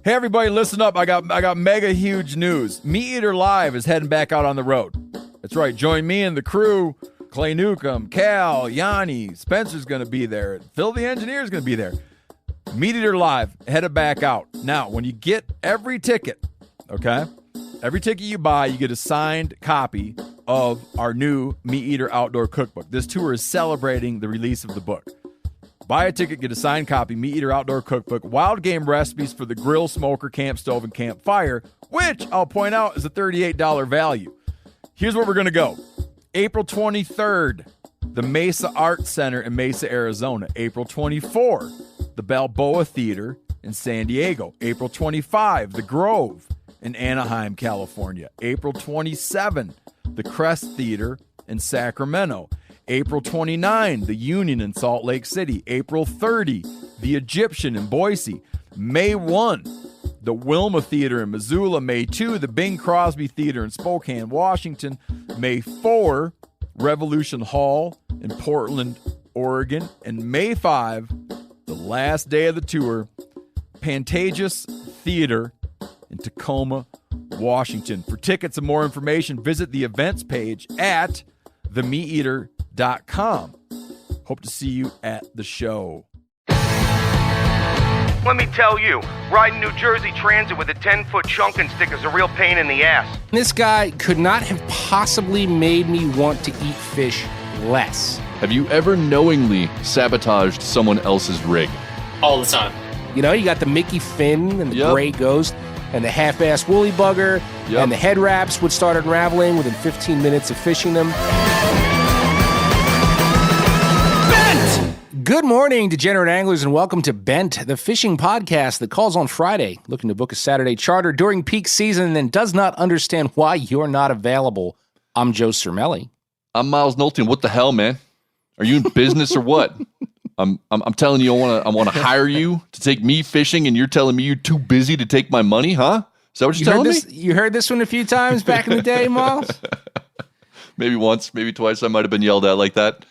Hey everybody, listen up. I got mega huge news. Meat Eater Live is heading back out on the road. That's right. Join me and the crew. Clay Newcomb, Cal, Yanni, Spencer's going to be there. Phil the engineer's going to be there. Meat Eater Live headed back out. Now, when you get every ticket, okay? Every ticket you buy, you get a signed copy of our new Meat Eater Outdoor Cookbook. This tour is celebrating the release of the book. Buy a ticket, get a signed copy, Meat Eater Outdoor Cookbook, wild game recipes for the grill, smoker, camp stove, and campfire, which I'll point out is a $38 value. Here's where we're going to go. April 23rd, the Mesa Arts Center in Mesa, Arizona. April 24, the Balboa Theater in San Diego. April 25, the Grove in Anaheim, California. April 27, the Crest Theater in Sacramento. April 29, the Union in Salt Lake City. April 30, the Egyptian in Boise. May 1, the Wilma Theater in Missoula. May 2, the Bing Crosby Theater in Spokane, Washington. May 4, Revolution Hall in Portland, Oregon. And May 5, the last day of the tour, Pantages Theater in Tacoma, Washington. For tickets and more information, visit the events page at themeateater.com. Hope to see you at the show. Let me tell you, riding New Jersey Transit with a 10-foot chunkin' stick is a real pain in the ass. This guy could not have possibly made me want to eat fish less. Have you ever knowingly sabotaged someone else's rig? All the time. You know, you got the Mickey Finn and the Gray Ghost and the half-ass Woolly Bugger and the head wraps would start unraveling within 15 minutes of fishing them. Good morning, degenerate anglers, and welcome to Bent, the fishing podcast that calls on Friday, looking to book a Saturday charter during peak season and does not understand why you're not available. I'm Joe Cermelli. I'm Miles Knowlton. What the hell, man? Are you in business or what? I'm telling you, I want to hire you to take me fishing, and you're telling me you're too busy to take my money, huh? Is that what you're telling me? You heard this one a few times back in the day, Miles? Maybe once, maybe twice. I might have been yelled at like that.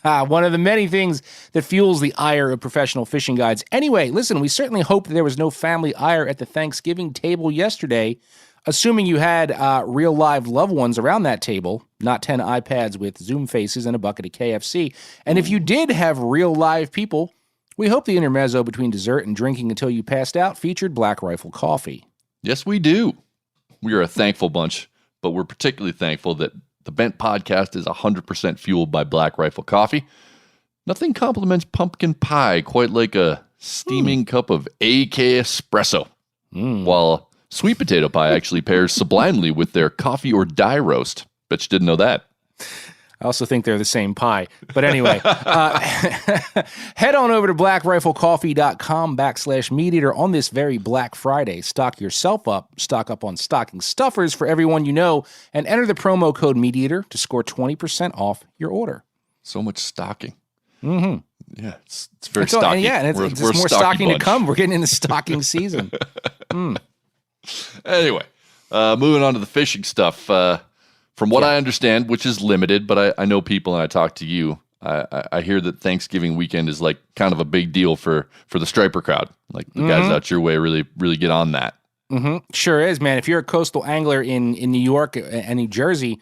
One of the many things that fuels the ire of professional fishing guides. Anyway, listen, we certainly hope that there was no family ire at the Thanksgiving table yesterday, assuming you had real live loved ones around that table, not 10 iPads with Zoom faces and a bucket of KFC. And if you did have real live people, we hope the intermezzo between dessert and drinking until you passed out featured Black Rifle coffee. Yes, we do. We are a thankful bunch, but we're particularly thankful that the Bent podcast is 100% fueled by Black Rifle coffee. Nothing compliments pumpkin pie quite like a steaming cup of AK espresso, while sweet potato pie actually pairs sublimely with their coffee or die roast. Bet you didn't know that. I also think they're the same pie. But anyway, head on over to blackriflecoffee.com/meateater on this very Black Friday. Stock yourself up, stock up on stocking stuffers for everyone you know, and enter the promo code MeatEater to score 20% off your order. So much stocking. Mm-hmm. Yeah, it's very stocking. And it's more stocking to come. We're getting into stocking season. Anyway, moving on to the fishing stuff. From what I understand, which is limited, but I know people and I talk to you, I hear that Thanksgiving weekend is like kind of a big deal for the striper crowd. Like the guys out your way really get on that. Mm-hmm. Sure is, man. If you're a coastal angler in New York and New Jersey,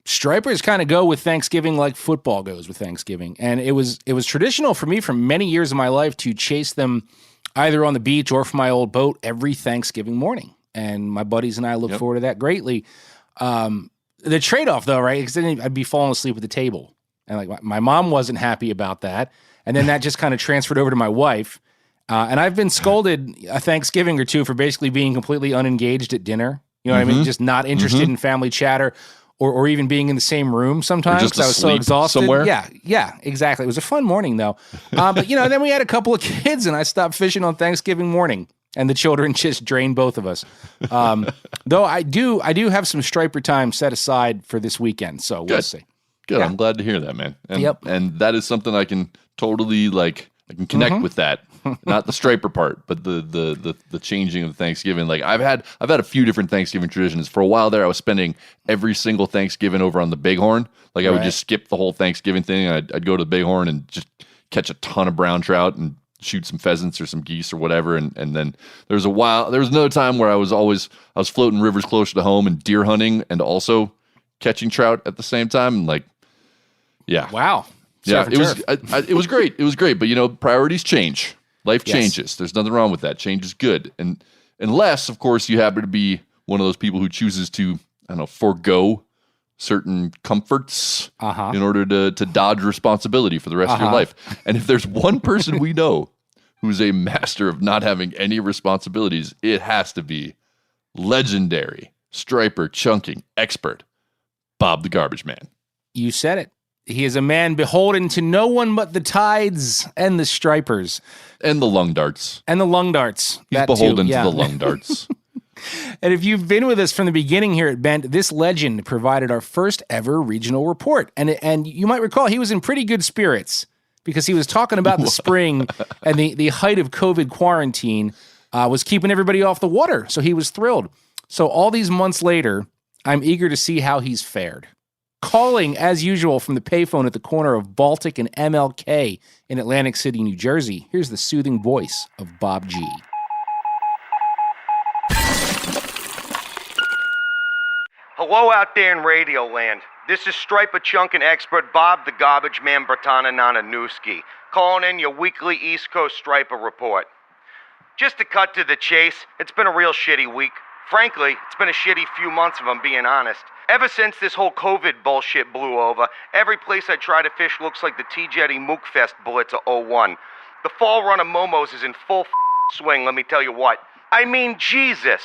stripers kind of go with Thanksgiving like football goes with Thanksgiving. And it was traditional for me for many years of my life to chase them either on the beach or from my old boat every Thanksgiving morning. And my buddies and I look forward to that greatly. The trade-off, though, right? Because then I'd be falling asleep at the table. And like my mom wasn't happy about that. And then that just kind of transferred over to my wife. And I've been scolded a Thanksgiving or two for basically being completely unengaged at dinner. You know what I mean? Just not interested in family chatter or even being in the same room sometimes. Just I was so exhausted. Somewhere? Yeah, exactly. It was a fun morning, though. But, then we had a couple of kids, and I stopped fishing on Thanksgiving morning. And the children just drained both of us. Though I do have some striper time set aside for this weekend, so we'll see. Good. Yeah. I'm glad to hear that, man. And, Yep. and that is something I can totally I can connect with that. Not the striper part, but the changing of Thanksgiving. Like I've had a few different Thanksgiving traditions. For a while there, I was spending every single Thanksgiving over on the Bighorn. Like I would just skip the whole Thanksgiving thing, and I'd go to the Bighorn and just catch a ton of brown trout and shoot some pheasants or some geese or whatever. And then there was another time where I was floating rivers closer to home and deer hunting and also catching trout at the same time. And like, yeah. Wow. Yeah, it was great. It was great. But, priorities change. Life changes. There's nothing wrong with that. Change is good. And unless, of course, you happen to be one of those people who chooses to, forego certain comforts in order to dodge responsibility for the rest of your life. And if there's one person we know who's a master of not having any responsibilities, it has to be legendary striper chunking expert, Bob the Garbage Man. You said it. He is a man beholden to no one but the tides and the stripers. And the lung darts. And the lung darts. He's beholden to the lung darts. And if you've been with us from the beginning here at Bent, this legend provided our first ever regional report. And you might recall he was in pretty good spirits because he was talking about the spring and the height of COVID quarantine was keeping everybody off the water. So he was thrilled. So all these months later, I'm eager to see how he's fared. Calling, as usual, from the payphone at the corner of Baltic and MLK in Atlantic City, New Jersey, here's the soothing voice of Bob G. Hello out there in Radio Land. This is striper chunking expert Bob the Garbage Man Bertana Nananewski, calling in your weekly East Coast striper report. Just to cut to the chase, it's been a real shitty week. Frankly, it's been a shitty few months if I'm being honest. Ever since this whole COVID bullshit blew over, every place I try to fish looks like the T-Jetty Mookfest Blitz of 01. The fall run of Momos is in full swing, let me tell you what. I mean, Jesus.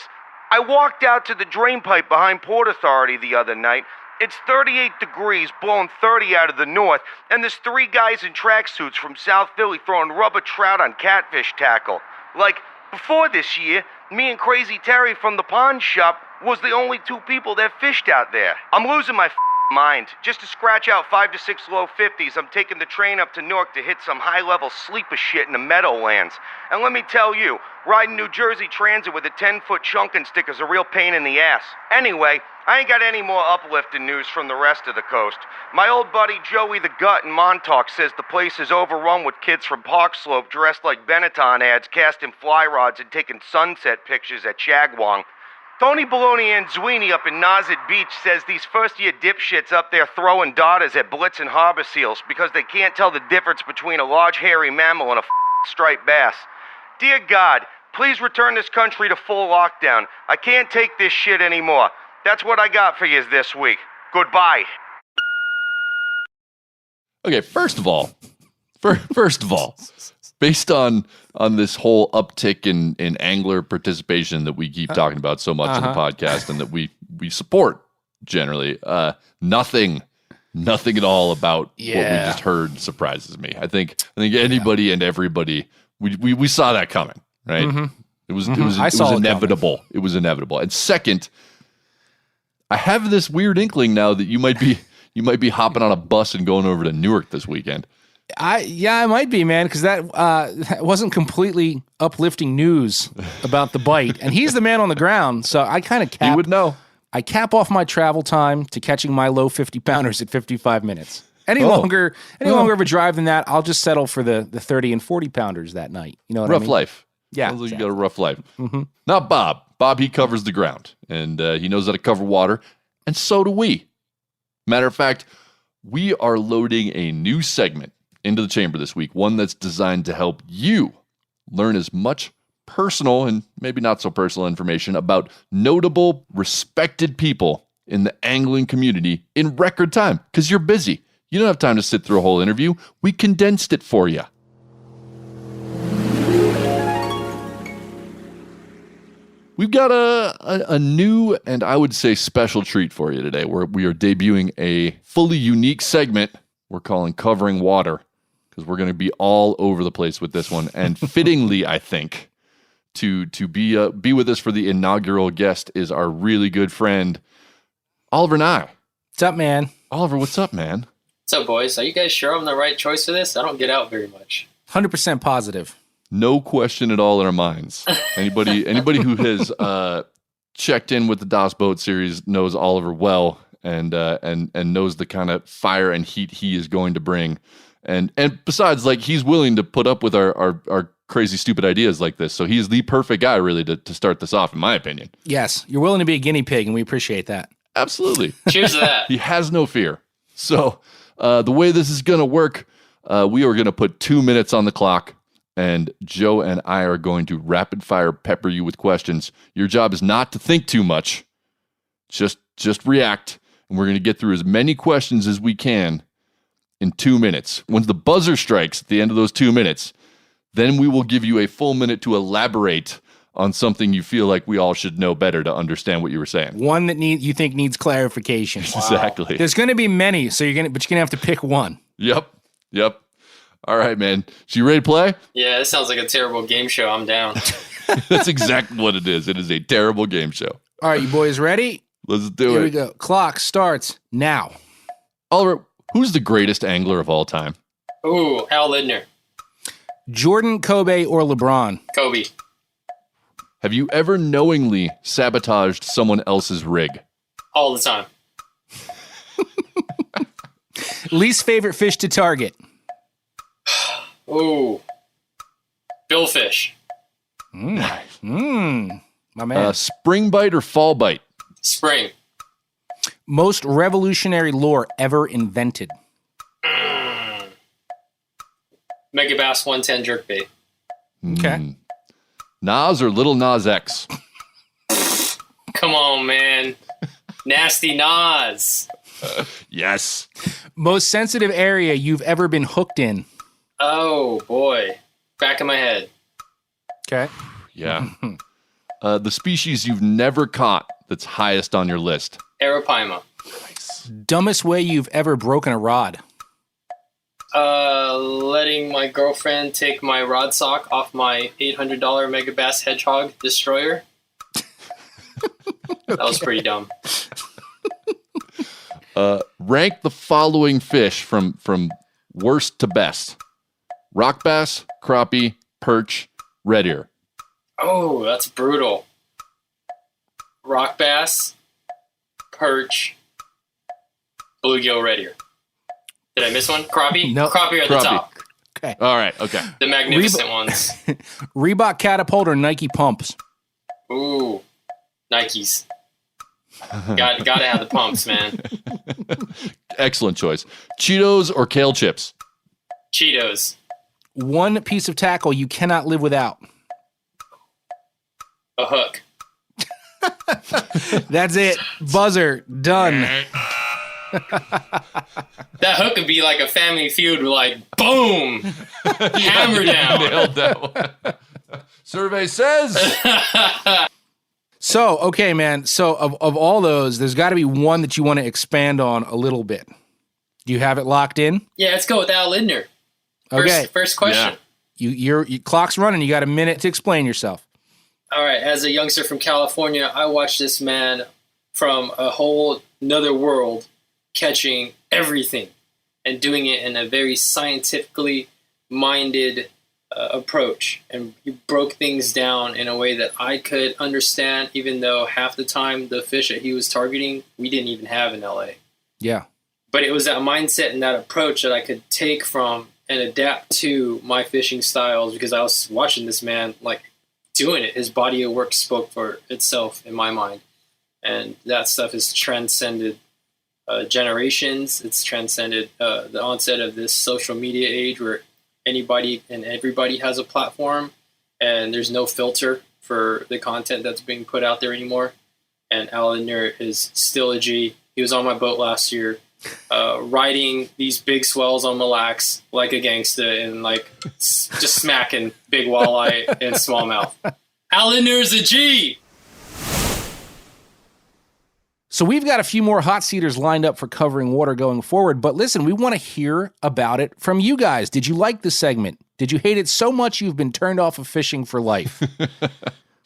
I walked out to the drain pipe behind Port Authority the other night. It's 38 degrees, blowing 30 out of the north, and there's 3 guys in tracksuits from South Philly throwing rubber trout on catfish tackle. Like, before this year, me and Crazy Terry from the pawn shop was the only 2 people that fished out there. I'm losing my mind. Just to scratch out 5 to 6 low 50s, I'm taking the train up to Newark to hit some high-level sleeper shit in the Meadowlands. And let me tell you, riding New Jersey Transit with a 10-foot chunking stick is a real pain in the ass. Anyway, I ain't got any more uplifting news from the rest of the coast. My old buddy Joey the Gut in Montauk says the place is overrun with kids from Park Slope dressed like Benetton ads, casting fly rods and taking sunset pictures at Chagwong. Tony Baloney and Zweeney up in Nazet Beach says these first-year dipshits up there throwing daughters at blitz and harbor seals because they can't tell the difference between a large hairy mammal and a striped bass. Dear God, please return this country to full lockdown. I can't take this shit anymore. That's what I got for you this week. Goodbye. Okay, first of all, based on this whole uptick in angler participation that we keep talking about so much on the podcast and that we support generally, nothing at all about what we just heard surprises me. I think anybody and everybody we saw that coming, right? Mm-hmm. It was inevitable. It was inevitable. And second, I have this weird inkling now that you might be hopping on a bus and going over to Newark this weekend. I might be, man, because that wasn't completely uplifting news about the bite, and he's the man on the ground, so I kind of You would know. I cap off my travel time to catching my low 50-pounders at 55 minutes. Any longer of a drive than that, I'll just settle for the 30 and 40-pounders that night. You know what I mean? Rough life. Yeah, exactly. You got a rough life. Mm-hmm. Not Bob. Bob, he covers the ground, and he knows how to cover water, and so do we. Matter of fact, we are loading a new segment into the chamber this week, one that's designed to help you learn as much personal and maybe not so personal information about notable, respected people in the angling community in record time, because you're busy. You don't have time to sit through a whole interview. We condensed it for you. We've got a new and I would say special treat for you today, where we are debuting a fully unique segment we're calling Covering Water, because we're going to be all over the place with this one. And fittingly, I think, to be with us for the inaugural guest is our really good friend, Oliver Ngy. What's up, man? Oliver, what's up, man? What's up, boys? Are you guys sure I'm the right choice for this? I don't get out very much. 100% positive. No question at all in our minds. Anybody who has checked in with the Das Boat series knows Oliver well, and knows the kind of fire and heat he is going to bring. And besides, like, he's willing to put up with our crazy, stupid ideas like this. So he is the perfect guy, really, to start this off, in my opinion. Yes, you're willing to be a guinea pig, and we appreciate that. Absolutely. Cheers to that. He has no fear. So the way this is going to work, we are going to put 2 minutes on the clock, and Joe and I are going to rapid fire pepper you with questions. Your job is not to think too much. Just react, and we're going to get through as many questions as we can in 2 minutes. Once the buzzer strikes at the end of those 2 minutes, then we will give you a full minute to elaborate on something you feel like we all should know better to understand what you were saying. One that you think needs clarification. Exactly. There's going to be many, but you're going to have to pick one. Yep. All right, man. So you ready to play? Yeah, this sounds like a terrible game show. I'm down. That's exactly what it is. It is a terrible game show. All right, you boys ready? Let's do Here it. we go. Clock starts now. Oliver, who's the greatest angler of all time? Ooh, Al Lidner. Jordan, Kobe, or LeBron? Kobe. Have you ever knowingly sabotaged someone else's rig? All the time. Least favorite fish to target? Ooh. Billfish. My man. Spring bite or fall bite? Spring. Most revolutionary lure ever invented? Megabass 110 jerkbait. Okay. Nas or Little Nas X? Come on, man. Nasty Nas. Yes. Most sensitive area you've ever been hooked in? Oh, boy. Back of my head. Okay. Yeah. The species you've never caught that's highest on your list? Arapaima. Dumbest way you've ever broken a rod? Letting my girlfriend take my rod sock off my $800 Megabass Hedgehog destroyer. That was pretty dumb. Rank the following fish from worst to best: rock bass, crappie, perch, red ear. Oh, that's brutal. Rock bass, perch, bluegill, red ear. Did I miss one? Crappie? No. Crappie are at the Crappie. top. Okay. All right. Okay. The magnificent ones. Reebok catapult or Nike pumps? Ooh, Nikes. Gotta have the pumps, man. Excellent choice. Cheetos or kale chips? Cheetos. One piece of tackle you cannot live without? A hook. That's it. Buzzer. Done. That hook would be like a Family Feud, like, boom! Hammer down. Nailed that one. Survey says. So, okay, man. So, of all those, there's got to be one that you want to expand on a little bit. Do you have it locked in? Yeah, let's go with Al Lidner. Okay. First question. Yeah. Your clock's running. You got a minute to explain yourself. All right, as a youngster from California, I watched this man from a whole nother world catching everything and doing it in a very scientifically minded approach. And he broke things down in a way that I could understand, even though half the time the fish that he was targeting, we didn't even have in LA. Yeah. But it was that mindset and that approach that I could take from and adapt to my fishing styles, because I was watching this man like doing it. His body of work spoke for itself in my mind. And that stuff has transcended generations. It's transcended the onset of this social media age where anybody and everybody has a platform and there's no filter for the content that's being put out there anymore. And Al Lidner is still a G. He was on my boat last year, riding these big swells on Mille Lacs like a gangsta and like just smacking big walleye and smallmouth. Al Lidner is a G. So we've got a few more hot seaters lined up for covering water going forward, but listen, we want to hear about it from you guys. Did you like the segment? Did you hate it so much you've been turned off of fishing for life?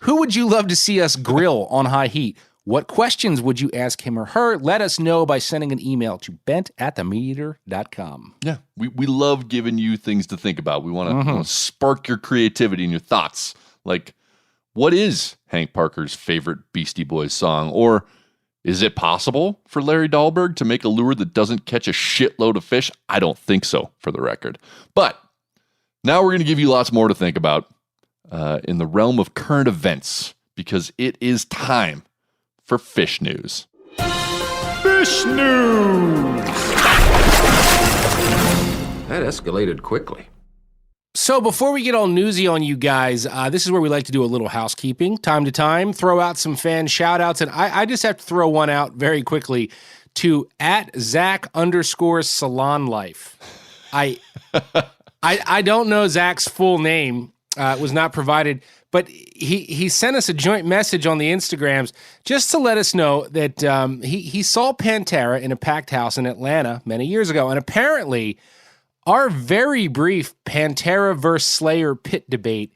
Who would you love to see us grill on high heat? What questions would you ask him or her? Let us know by sending an email to bent@themeateater.com. Yeah, we love giving you things to think about. We want to spark your creativity and your thoughts. Like, what is Hank Parker's favorite Beastie Boys song? Or is it possible for Larry Dahlberg to make a lure that doesn't catch a shitload of fish? I don't think so, for the record. But now we're going to give you lots more to think about. in the realm of current events, because it is time for fish news. Fish news! That escalated quickly. So before we get all newsy on you guys, this is where we like to do a little housekeeping. Time to time, throw out some fan shout-outs. And I just have to throw one out very quickly to @Zach_SalonLife. I don't know Zach's full name. It was not provided. But he sent us a joint message on the Instagrams just to let us know that he saw Pantera in a packed house in Atlanta many years ago. And apparently, our very brief Pantera versus Slayer pit debate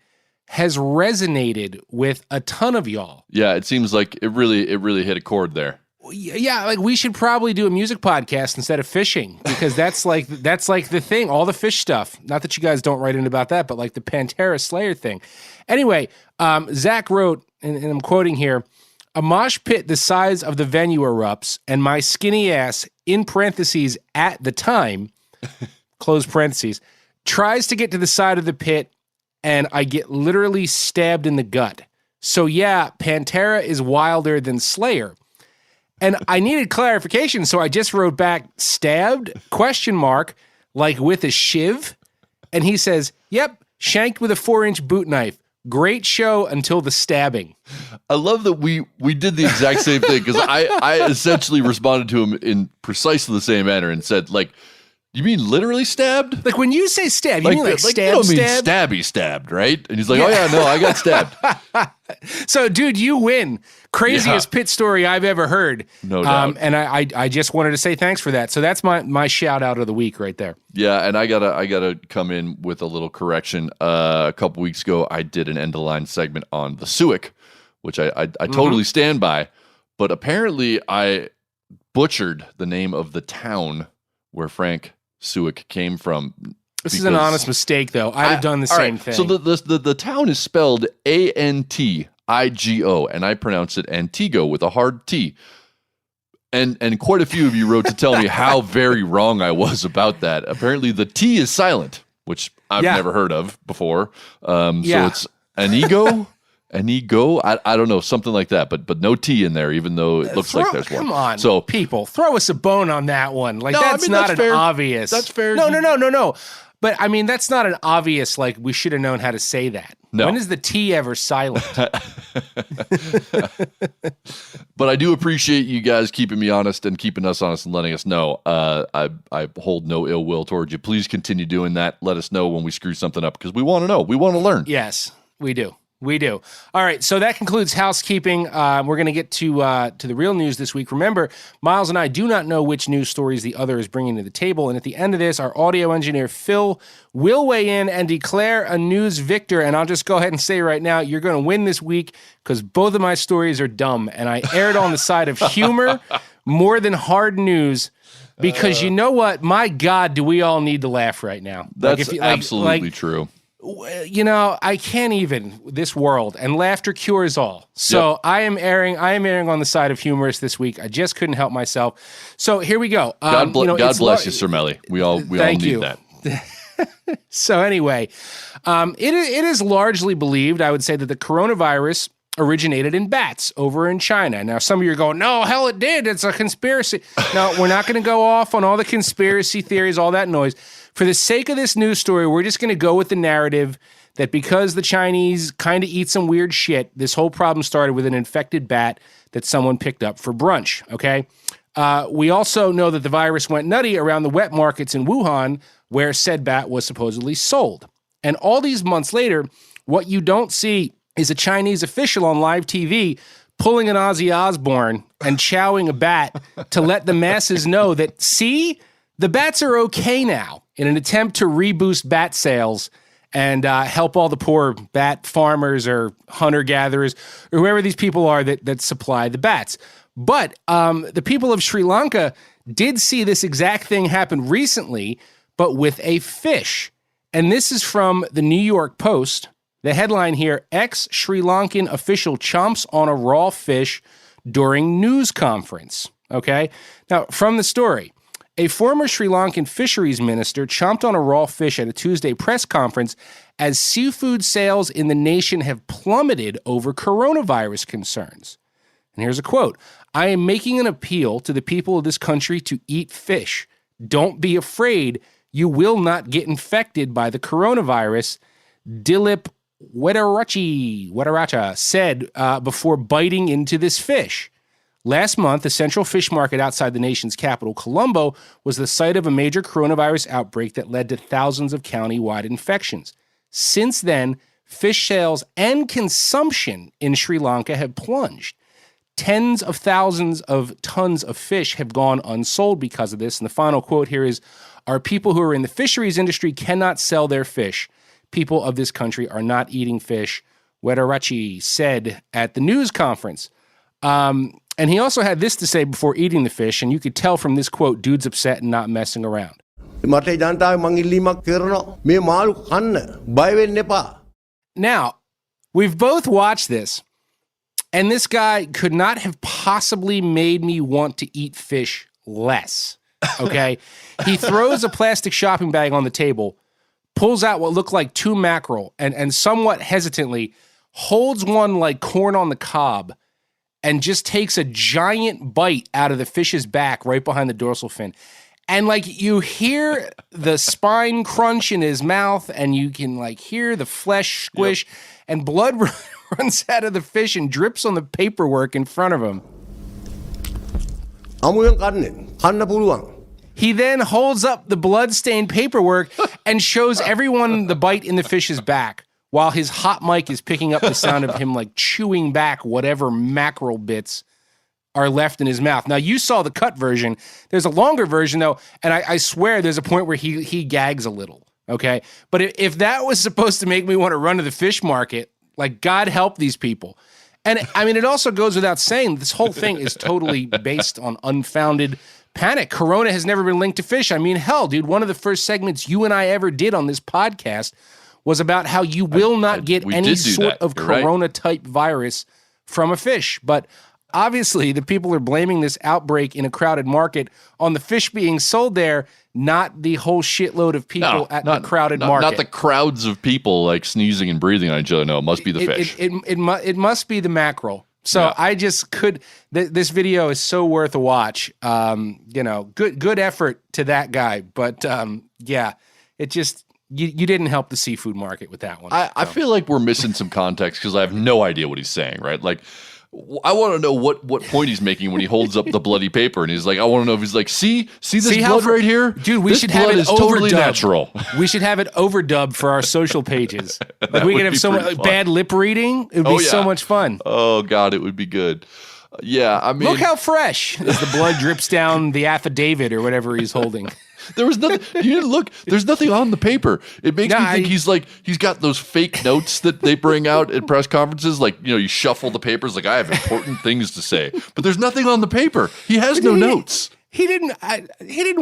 has resonated with a ton of y'all. Yeah, it seems like it really hit a chord there. Yeah, like we should probably do a music podcast instead of fishing, because that's like the thing, all the fish stuff. Not that you guys don't write in about that, but like the Pantera Slayer thing. Anyway, Zach wrote, and I'm quoting here, "A mosh pit the size of the venue erupts, and my skinny ass, in parentheses, at the time," close parentheses, "tries to get to the side of the pit, and I get literally stabbed in the gut. So yeah, Pantera is wilder than Slayer." And I needed clarification, so I just wrote back, "stabbed, ? Like with a shiv?" And he says, "Yep, shanked with a 4-inch boot knife. Great show until the stabbing." I love that we did the exact same thing, because I essentially responded to him in precisely the same manner and said, like, "You mean literally stabbed?" Like when you say stab, you mean like you stab, don't mean stab? stabby stabbed, right? And he's like, "Oh yeah, no, I got stabbed." So, dude, you win. Craziest pit story I've ever heard. No doubt. And I just wanted to say thanks for that. So that's my shout out of the week right there. Yeah, and I gotta come in with a little correction. A couple weeks ago, I did an end of line segment on the Suic, which I totally stand by. But apparently, I butchered the name of the town where Frank Suic came from. This is an honest mistake, though. I'd have done the same thing. So the town is spelled Antigo, and I pronounce it Antigo with a hard T. And quite a few of you wrote to tell me how very wrong I was about that. Apparently, the T is silent, which I've never heard of before. So it's Anigo. I don't know, something like that, but no T in there, even though it looks like there's one. Come on, so people, throw us a bone on that one. Like, No, that's I mean, not that's an fair. obvious. That's fair. No. But I mean, that's not an obvious, like, we should have known how to say that. No. When is the T ever silent? But I do appreciate you guys keeping me honest and keeping us honest and letting us know. I hold no ill will towards you. Please continue doing that. Let us know when we screw something up, because we want to know. We want to learn. Yes, we do. We do. All right, so that concludes housekeeping. We're going to get to the real news this week. Remember, Miles and I do not know which news stories the other is bringing to the table, and at the end of this, our audio engineer, Phil, will weigh in and declare a news victor, and I'll just go ahead and say right now, you're going to win this week, because both of my stories are dumb, and I erred on the side of humor more than hard news, because you know what? My God, do we all need to laugh right now. That's absolutely true. You know, I can't even, this world, and laughter cures all. So yep. I am erring on the side of humorous this week. I just couldn't help myself. So here we go. God bless you, Sir Melly. We all need that. So anyway, it is largely believed, I would say, that the coronavirus originated in bats over in China. Now, some of you are going, no, hell it did. It's a conspiracy. No, we're not going to go off on all the conspiracy theories, all that noise. For the sake of this news story, we're just going to go with the narrative that because the Chinese kind of eat some weird shit, this whole problem started with an infected bat that someone picked up for brunch, okay? We also know that the virus went nutty around the wet markets in Wuhan, where said bat was supposedly sold. And all these months later, what you don't see is a Chinese official on live TV pulling an Ozzy Osbourne and chowing a bat to let the masses know that, see, the bats are okay now, in an attempt to reboost bat sales and help all the poor bat farmers or hunter-gatherers or whoever these people are that supply the bats. But the people of Sri Lanka did see this exact thing happen recently, but with a fish. And this is from the New York Post. The headline here, ex-Sri Lankan official chomps on a raw fish during news conference. Okay? Now, from the story, A former Sri Lankan fisheries minister chomped on a raw fish at a Tuesday press conference as seafood sales in the nation have plummeted over coronavirus concerns. And here's a quote. "I am making an appeal to the people of this country to eat fish. Don't be afraid. You will not get infected by the coronavirus," Dilip Wedaracha said before biting into this fish. Last month, the central fish market outside the nation's capital, Colombo, was the site of a major coronavirus outbreak that led to thousands of county-wide infections. Since then, fish sales and consumption in Sri Lanka have plunged. Tens of thousands of tons of fish have gone unsold because of this. And the final quote here is, "Our people who are in the fisheries industry cannot sell their fish. People of this country are not eating fish," Wedarachi said at the news conference. And he also had this to say before eating the fish, and you could tell from this quote, dude's upset and not messing around. Now, we've both watched this, and this guy could not have possibly made me want to eat fish less, okay? He throws a plastic shopping bag on the table, pulls out what looked like 2 mackerel, and somewhat hesitantly holds one like corn on the cob, and just takes a giant bite out of the fish's back right behind the dorsal fin. And like you hear the spine crunch in his mouth, and you can like hear the flesh squish, and blood runs out of the fish and drips on the paperwork in front of him. He then holds up the blood-stained paperwork and shows everyone the bite in the fish's back, while his hot mic is picking up the sound of him like chewing back whatever mackerel bits are left in his mouth. Now, you saw the cut version. There's a longer version, though, and I swear there's a point where he gags a little, okay? But if that was supposed to make me want to run to the fish market, like, God help these people. And, I mean, it also goes without saying, this whole thing is totally based on unfounded panic. Corona has never been linked to fish. I mean, hell, dude, one of the first segments you and I ever did on this podcast was about how you will not get any sort of corona-type virus from a fish. But obviously, the people are blaming this outbreak in a crowded market on the fish being sold there, not the whole shitload of people at the crowded market. Not the crowds of people like sneezing and breathing on each other. No, it must be the fish. It must be the mackerel. So yeah. I just could. This video is so worth a watch. Good effort to that guy. But it just. You didn't help the seafood market with that one. I feel like we're missing some context because I have no idea what he's saying, right? Like, I want to know what point he's making when he holds up the bloody paper, and he's like, I want to know if he's like, see this blood right here? Dude, we this should have it overdubbed. Totally natural. We should have it overdubbed for our social pages. Like we could have so much bad lip reading. It would be so much fun. Oh, God, it would be good. Yeah, I mean. Look how fresh as the blood drips down the affidavit or whatever he's holding. There was nothing. You didn't look. There's nothing on the paper. It makes me think he's got those fake notes that they bring out at press conferences. Like, you shuffle the papers. Like, I have important things to say, but there's nothing on the paper. He has no notes. He didn't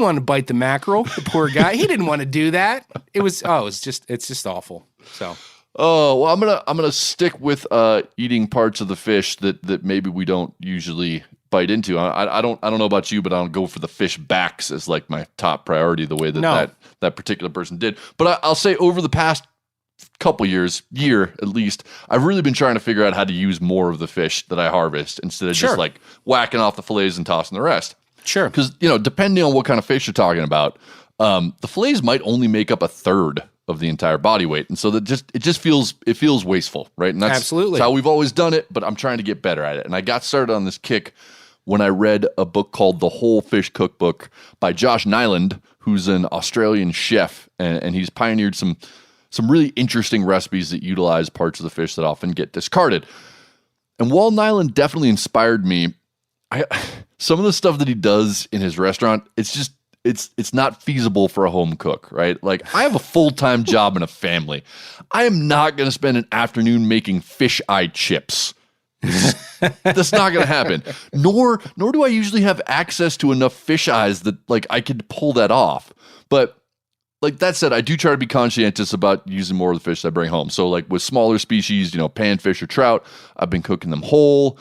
want to bite the mackerel. The poor guy. He didn't want to do that. It's just awful. So. Oh, well, I'm gonna stick with eating parts of the fish that maybe we don't usually bite into. I don't know about you, but I don't go for the fish backs as like my top priority the way that particular person did. But I'll say over the past couple year at least, I've really been trying to figure out how to use more of the fish that I harvest instead of just like whacking off the fillets and tossing the rest. Sure. Because, depending on what kind of fish you're talking about, the fillets might only make up a third of the entire body weight. And so it feels wasteful, right? And that's how we've always done it, but I'm trying to get better at it. And I got started on this kick when I read a book called The Whole Fish Cookbook by Josh Nyland, who's an Australian chef, and he's pioneered some really interesting recipes that utilize parts of the fish that often get discarded. And while Nyland definitely inspired me, some of the stuff that he does in his restaurant, it's not feasible for a home cook, right? Like, I have a full-time job and a family. I am not going to spend an afternoon making fish eye chips. That's not going to happen. Nor do I usually have access to enough fish eyes that like I could pull that off. But like that said, I do try to be conscientious about using more of the fish I bring home. So like with smaller species, panfish or trout, I've been cooking them whole.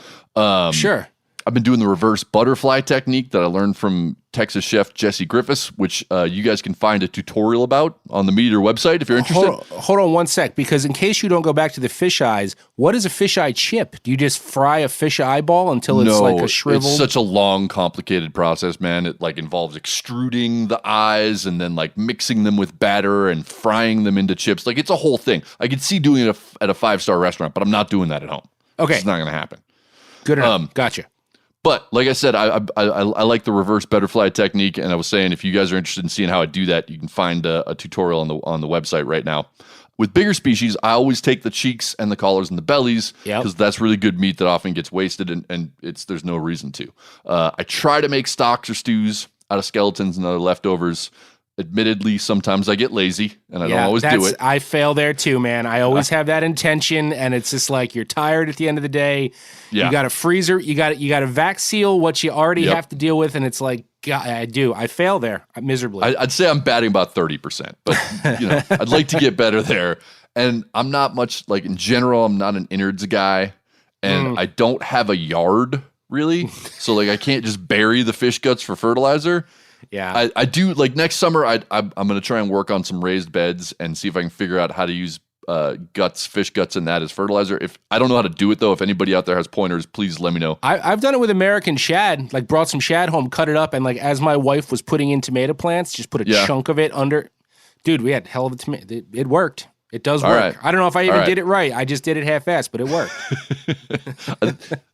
Sure. I've been doing the reverse butterfly technique that I learned from Texas chef Jesse Griffiths, which you guys can find a tutorial about on the Meat Eater website if you're interested. Hold on one sec, because in case you don't go back to the fish eyes, what is a fish eye chip? Do you just fry a fish eyeball until it's like a shriveled? It's such a long, complicated process, man. It like involves extruding the eyes and then like mixing them with batter and frying them into chips. Like it's a whole thing. I could see doing it at a 5-star restaurant, but I'm not doing that at home. Okay. It's not going to happen. Good enough. Gotcha. But like I said, I like the reverse butterfly technique, and I was saying if you guys are interested in seeing how I do that, you can find a tutorial on the website right now. With bigger species, I always take the cheeks and the collars and the bellies because that's really good meat that often gets wasted, and there's no reason to. I try to make stocks or stews out of skeletons and other leftovers. Admittedly, sometimes I get lazy and I don't always do it. I fail there too, man. I always have that intention, and it's just like you're tired at the end of the day. You got a freezer, you got to vac seal what you already have to deal with, and it's like, God, I fail there miserably. I'd say I'm batting about 30%, but I'd like to get better there. And I'm not much like in general. I'm not an innards guy, and I don't have a yard really, so like I can't just bury the fish guts for fertilizer. Yeah, I do like next summer. I'm going to try and work on some raised beds and see if I can figure out how to use fish guts in that as fertilizer. If I don't know how to do it though, if anybody out there has pointers, please let me know. I've done it with American shad. Like brought some shad home, cut it up, and like as my wife was putting in tomato plants, just put a chunk of it under. Dude, we had hell of a tomato. It worked. It does work. Right. I don't know if I even did it right. I just did it half-assed, but it worked.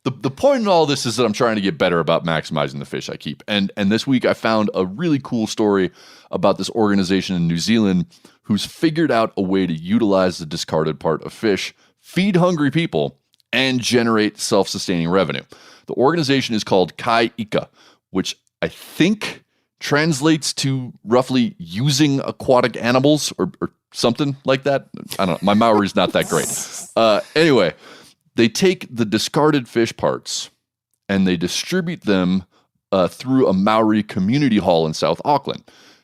The point in all this is that I'm trying to get better about maximizing the fish I keep. And this week I found a really cool story about this organization in New Zealand who's figured out a way to utilize the discarded part of fish, feed hungry people, and generate self-sustaining revenue. The organization is called Kai Ika, which I think translates to roughly using aquatic animals or something like that. I don't know. My Maori's not that great. Anyway, they take the discarded fish parts and they distribute them through a Maori community hall in South Auckland.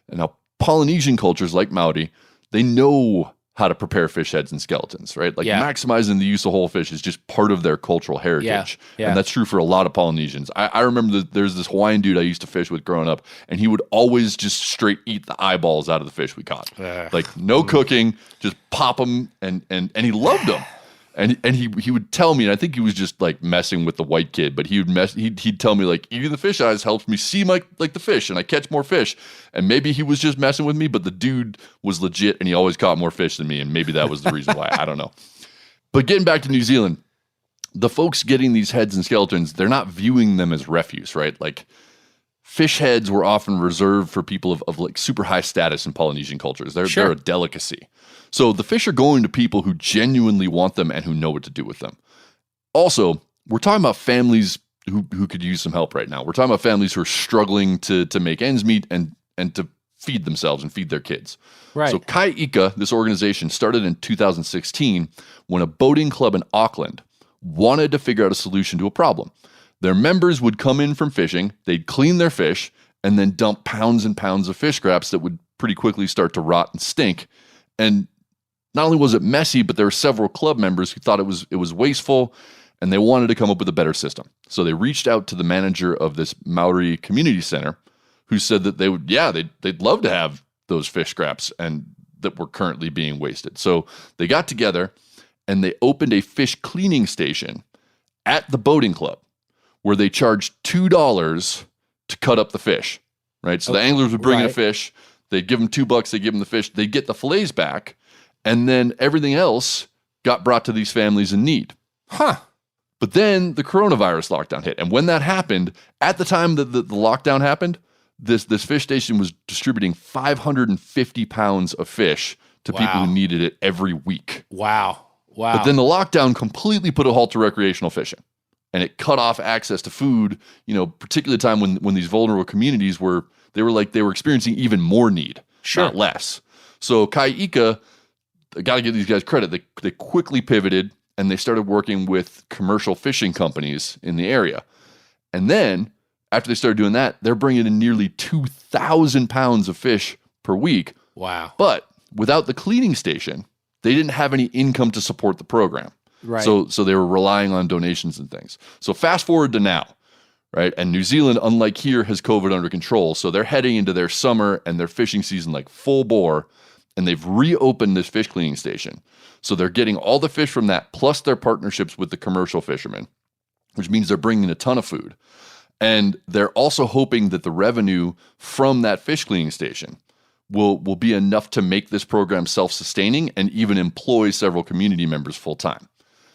And now Polynesian cultures like Maori, they know how to prepare fish heads and skeletons, right? Like maximizing the use of whole fish is just part of their cultural heritage. Yeah. And that's true for a lot of Polynesians. I remember that there's this Hawaiian dude I used to fish with growing up, and he would always just straight eat the eyeballs out of the fish we caught. Like no cooking, just pop them, and he loved them. And he would tell me, and I think he was just like messing with the white kid, but he'd tell me like eating the fish eyes helps me see like the fish and I catch more fish. And maybe he was just messing with me, but the dude was legit and he always caught more fish than me, and maybe that was the reason why. I don't know. But getting back to New Zealand, the folks getting these heads and skeletons, they're not viewing them as refuse, right? Like fish heads were often reserved for people of like super high status in Polynesian cultures. They're a delicacy. So the fish are going to people who genuinely want them and who know what to do with them. Also, we're talking about families who could use some help right now. We're talking about families who are struggling to make ends meet and to feed themselves and feed their kids. Right. So Kai Ika, this organization, started in 2016 when a boating club in Auckland wanted to figure out a solution to a problem. Their members would come in from fishing, they'd clean their fish, and then dump pounds and pounds of fish scraps that would pretty quickly start to rot and stink. And not only was it messy, but there were several club members who thought it was wasteful, and they wanted to come up with a better system. So they reached out to the manager of this Maori community center, who said that they'd love to have those fish scraps and that were currently being wasted. So they got together and they opened a fish cleaning station at the boating club where they charged $2 to cut up the fish. Right, so the anglers would bring in a fish, they'd give them $2, they'd give them the fish, they'd get the fillets back. And then everything else got brought to these families in need. Huh. But then the coronavirus lockdown hit. And when that happened, at the time that the lockdown happened, this fish station was distributing 550 pounds of fish to people who needed it every week. Wow. But then the lockdown completely put a halt to recreational fishing. And it cut off access to food, particularly time when these vulnerable communities were experiencing even more need, not less. So Kai Ika, I got to give these guys credit. They quickly pivoted and they started working with commercial fishing companies in the area. And then after they started doing that, they're bringing in nearly 2,000 pounds of fish per week. Wow. But without the cleaning station, they didn't have any income to support the program. Right. So they were relying on donations and things. So fast forward to now, right? And New Zealand, unlike here, has COVID under control. So they're heading into their summer and their fishing season like full bore, and they've reopened this fish cleaning station. So they're getting all the fish from that, plus their partnerships with the commercial fishermen, which means they're bringing a ton of food. And they're also hoping that the revenue from that fish cleaning station will be enough to make this program self-sustaining and even employ several community members full-time.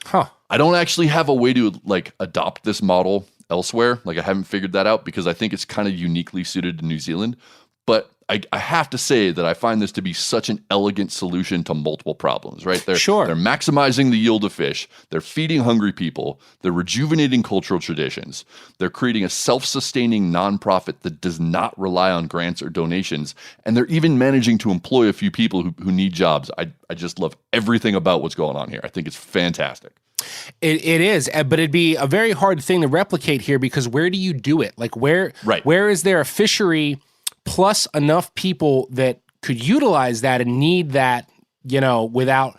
Huh. I don't actually have a way to like adopt this model elsewhere. Like I haven't figured that out because I think it's kind of uniquely suited to New Zealand. But I have to say that I find this to be such an elegant solution to multiple problems, right? They're maximizing the yield of fish. They're feeding hungry people. They're rejuvenating cultural traditions. They're creating a self-sustaining nonprofit that does not rely on grants or donations. And they're even managing to employ a few people who need jobs. I just love everything about what's going on here. I think it's fantastic. It is, but it'd be a very hard thing to replicate here because where do you do it? Like where is there a fishery plus enough people that could utilize that and need that, without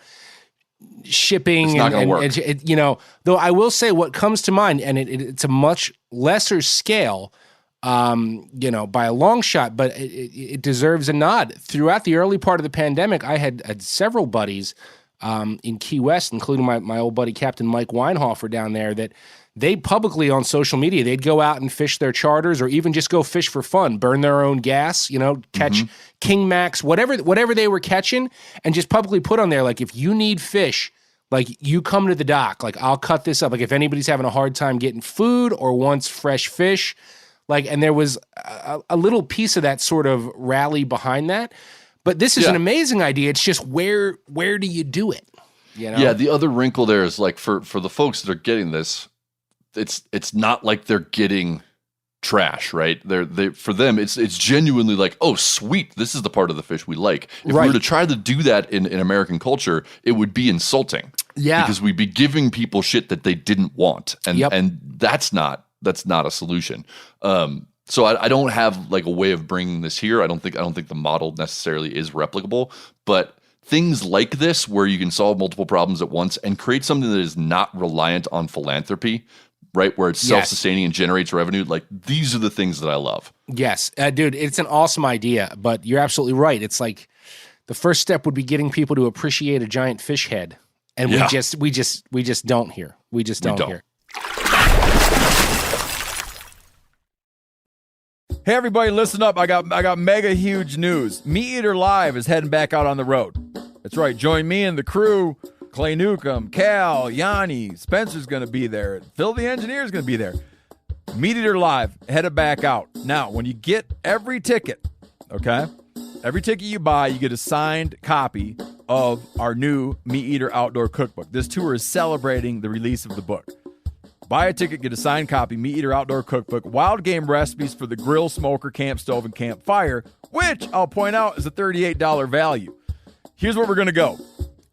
shipping? It's not going to work. Though I will say what comes to mind, and it's a much lesser scale, by a long shot, but it deserves a nod. Throughout the early part of the pandemic, I had several buddies in Key West, including my old buddy Captain Mike Weinhofer down there, that they publicly on social media, they'd go out and fish their charters or even just go fish for fun, burn their own gas, catch King Max, whatever they were catching, and just publicly put on there, like, if you need fish, like, you come to the dock, like, I'll cut this up. Like, if anybody's having a hard time getting food or wants fresh fish, like, and there was a little piece of that sort of rally behind that. But this is an amazing idea. It's just where do you do it? Yeah, the other wrinkle there is like for the folks that are getting this, it's not like they're getting trash, right? For them, it's genuinely like, oh, sweet, this is the part of the fish we like. If we were to try to do that in American culture, it would be insulting. Yeah, because we'd be giving people shit that they didn't want, and that's not a solution. So I don't have like a way of bringing this here. I don't think the model necessarily is replicable, but things like this where you can solve multiple problems at once and create something that is not reliant on philanthropy, right? Where it's self-sustaining and generates revenue. Like, these are the things that I love. Yes, dude, it's an awesome idea, but you're absolutely right. It's like the first step would be getting people to appreciate a giant fish head. And we just don't here. We just don't here. Hey everybody, listen up. I got mega huge news. Meat Eater Live is heading back out on the road. That's right. Join me and the crew. Clay Newcomb, Cal, Yanni, Spencer's going to be there. Phil the engineer's going to be there. Meat Eater Live headed back out. Now, when you get every ticket, okay? Every ticket you buy, you get a signed copy of our new Meat Eater Outdoor Cookbook. This tour is celebrating the release of the book. Buy a ticket, get a signed copy, Meat Eater Outdoor Cookbook, wild game recipes for the grill, smoker, camp stove, and campfire, which I'll point out is a $38 value. Here's where we're going to go.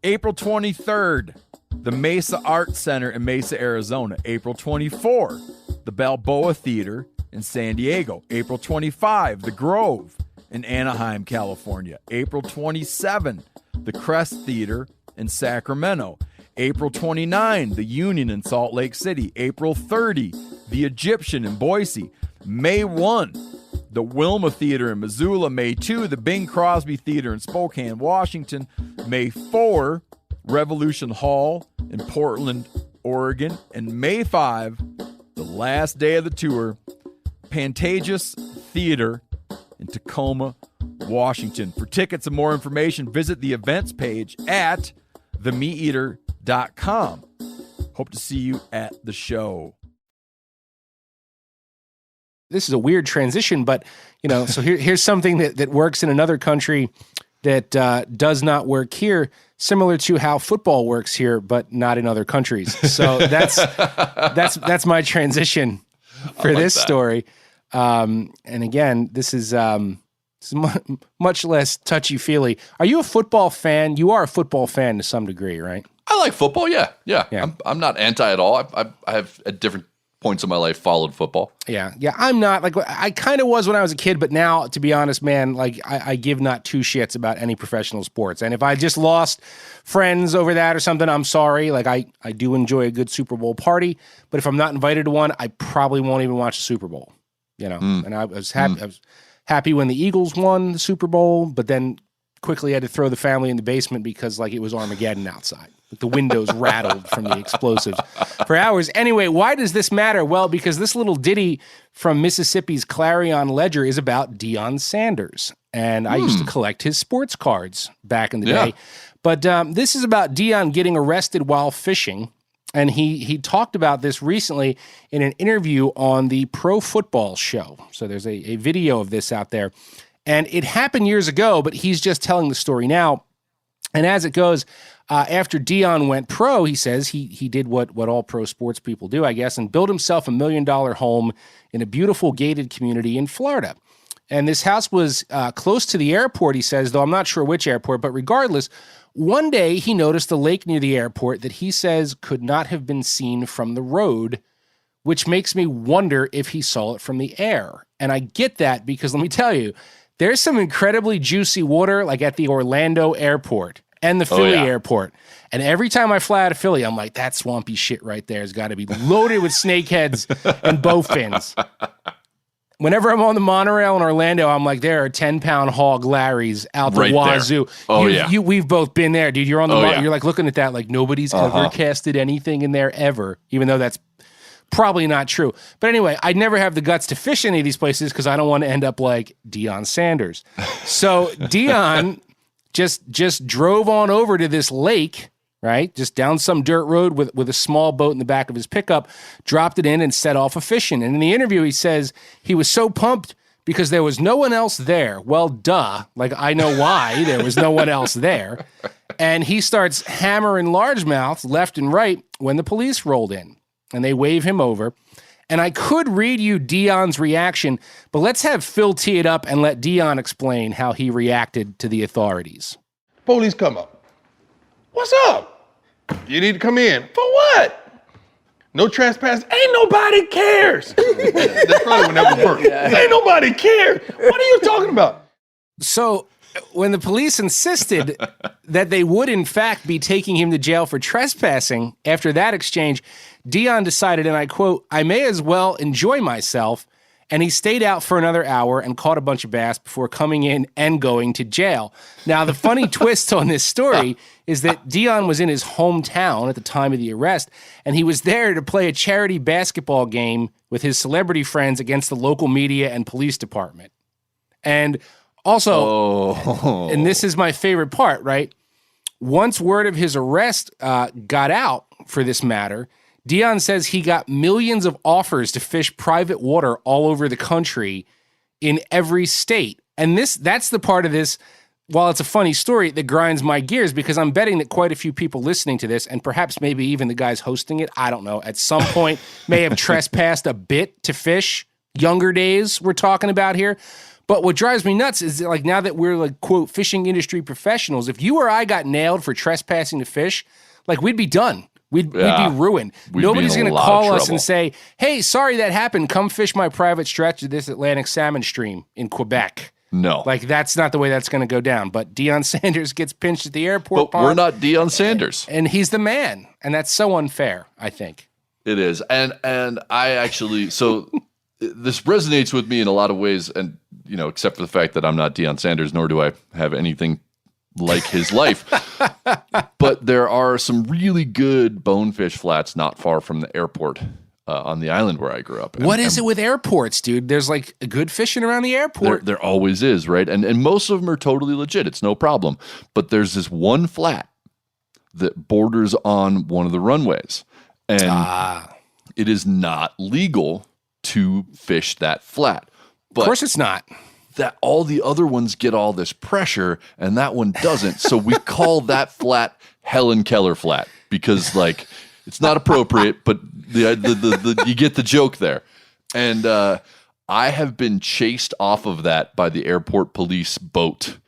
April 23rd, the Mesa Art Center in Mesa, Arizona. April 24, the Balboa Theater in San Diego. April 25, the Grove in Anaheim, California. April 27, the Crest Theater in Sacramento. April 29, the Union in Salt Lake City. April 30, the Egyptian in Boise. May 1, the Wilma Theater in Missoula. May 2, the Bing Crosby Theater in Spokane, Washington. May 4, Revolution Hall in Portland, Oregon. And May 5, the last day of the tour, Pantages Theater in Tacoma, Washington. For tickets and more information, visit the events page at themeateater.com. Hope to see you at the show. This is a weird transition, but so here's something that works in another country that does not work here, similar to how football works here, but not in other countries. So that's my transition for this story. And again, this is much less touchy-feely. Are you a football fan? You are a football fan to some degree, right? I like football, yeah. I'm not anti at all. I have a different points of my life followed football. Yeah. I'm not like I kind of was when I was a kid, but now, to be honest, man, like I give not two shits about any professional sports. And if I just lost friends over that or something, I'm sorry. Like I do enjoy a good Super Bowl party, but if I'm not invited to one, I probably won't even watch the Super Bowl. And I was happy. I was happy when the Eagles won the Super Bowl, but then quickly had to throw the family in the basement because like it was Armageddon outside. The windows rattled from the explosives for hours. Anyway, why does this matter? Well, because this little ditty from Mississippi's Clarion Ledger is about Deion Sanders. And I used to collect his sports cards back in the day. But this is about Deion getting arrested while fishing. And he talked about this recently in an interview on the Pro Football Show. So there's a video of this out there. And it happened years ago, but he's just telling the story now. And as it goes, after Deion went pro, he says he did what all pro sports people do, I guess, and built himself $1 million home in a beautiful gated community in Florida. And this house was close to the airport, he says, though I'm not sure which airport, but regardless, one day he noticed a lake near the airport that he says could not have been seen from the road, which makes me wonder if he saw it from the air. And I get that because let me tell you, there's some incredibly juicy water like at the Orlando airport and the Philly airport. And every time I fly out of Philly, I'm like, that swampy shit right there has got to be loaded with snakeheads and bowfins. Whenever I'm on the monorail in Orlando, I'm like, there are 10-pound hog Larrys out the wazoo. We've both been there, dude. You're on the you're like looking at that like nobody's ever casted anything in there ever, even though that's probably not true. But anyway, I'd never have the guts to fish any of these places because I don't want to end up like Deion Sanders. So Deion just drove on over to this lake, right? Just down some dirt road with a small boat in the back of his pickup, dropped it in and set off a fishing. And in the interview, he says he was so pumped because there was no one else there. Well, duh. Like, I know why there was no one else there. And he starts hammering largemouths left and right when the police rolled in. And they wave him over. And I could read you Deion's reaction, but let's have Phil tee it up and let Deion explain how he reacted to the authorities. Police come up. What's up? You need to come in. For what? No trespass. Ain't nobody cares. That's probably when that was burnt. Ain't nobody cares. What are you talking about? So when the police insisted that they would, in fact, be taking him to jail for trespassing, after that exchange, Deion decided, and I quote, I may as well enjoy myself, and he stayed out for another hour and caught a bunch of bass before coming in and going to jail. Now, the funny twist on this story is that Deion was in his hometown at the time of the arrest, and he was there to play a charity basketball game with his celebrity friends against the local media and police department. And also, and this is my favorite part, right? Once word of his arrest got out for this matter, Deion says he got millions of offers to fish private water all over the country in every state. And that's the part of this, while it's a funny story, that grinds my gears because I'm betting that quite a few people listening to this, and perhaps maybe even the guys hosting it, I don't know, at some point may have trespassed a bit to fish. Younger days we're talking about here. But what drives me nuts is like now that we're like, quote, fishing industry professionals, if you or I got nailed for trespassing to fish, like we'd be done. We'd be ruined. Nobody's going to call us and say, hey, sorry that happened. Come fish my private stretch of this Atlantic salmon stream in Quebec. No. Like, that's not the way that's going to go down. But Deion Sanders gets pinched at the airport. But we're not Deion Sanders. And he's the man. And that's so unfair, I think. It is. And I actually, so this resonates with me in a lot of ways. And, you know, except for the fact that I'm not Deion Sanders, nor do I have anything like his life. But there are some really good bonefish flats not far from the airport on the island where I grew up. What is it with airports, dude? There's like good fishing around the airport. There always is, right? And most of them are totally legit. It's no problem. But there's this one flat that borders on one of the runways. And it is not legal to fish that flat. But of course it's not. That all the other ones get all this pressure and that one doesn't. So we call that flat Helen Keller flat because like it's not appropriate, but the you get the joke there. And I have been chased off of that by the airport police boat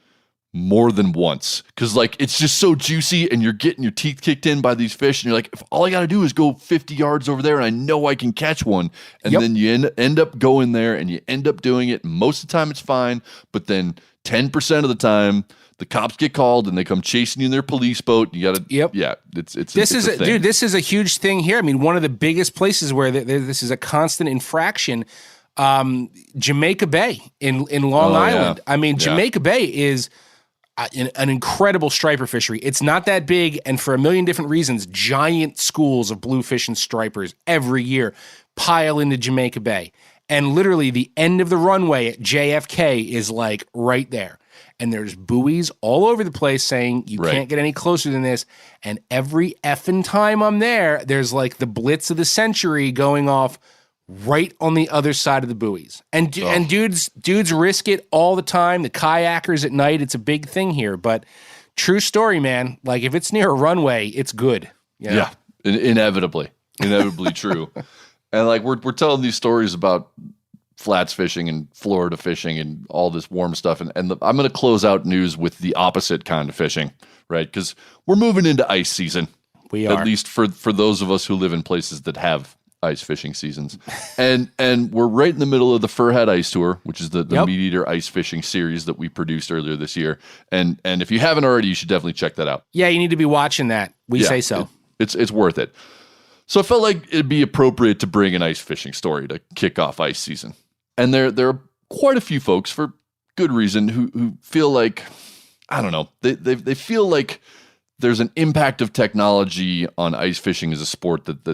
more than once because like it's just so juicy and you're getting your teeth kicked in by these fish and you're like, if all I got to do is go 50 yards over there and I know I can catch one. And then you end up going there and you end up doing it. Most of the time it's fine, but then 10% of the time the cops get called and they come chasing you in their police boat. You got to, yeah, it's a thing. Dude, this is a huge thing here. I mean, one of the biggest places where this is a constant infraction, Jamaica Bay in Long Island. I mean, Jamaica Bay is an incredible striper fishery. It's not that big, and for a million different reasons, giant schools of bluefish and stripers every year pile into Jamaica Bay. And literally the end of the runway at JFK is like right there. And there's buoys all over the place saying you can't get any closer than this. And every effing time I'm there, there's like the blitz of the century going off right on the other side of the buoys. And dudes risk it all the time. The kayakers at night, it's a big thing here. But true story, man. Like if it's near a runway, it's good. You know? Yeah, inevitably true. And like we're telling these stories about flats fishing and Florida fishing and all this warm stuff. And I'm going to close out news with the opposite kind of fishing, right? Because we're moving into ice season. We are. At least for those of us who live in places that have ice fishing seasons. And we're right in the middle of the Furhead Ice Tour, which is the Meat Eater ice fishing series that we produced earlier this year. And if you haven't already, you should definitely check that out. Yeah, you need to be watching that. We say so. It's worth it. So I felt like it'd be appropriate to bring an ice fishing story to kick off ice season. And there are quite a few folks, for good reason, who feel like, I don't know, they feel like there's an impact of technology on ice fishing as a sport that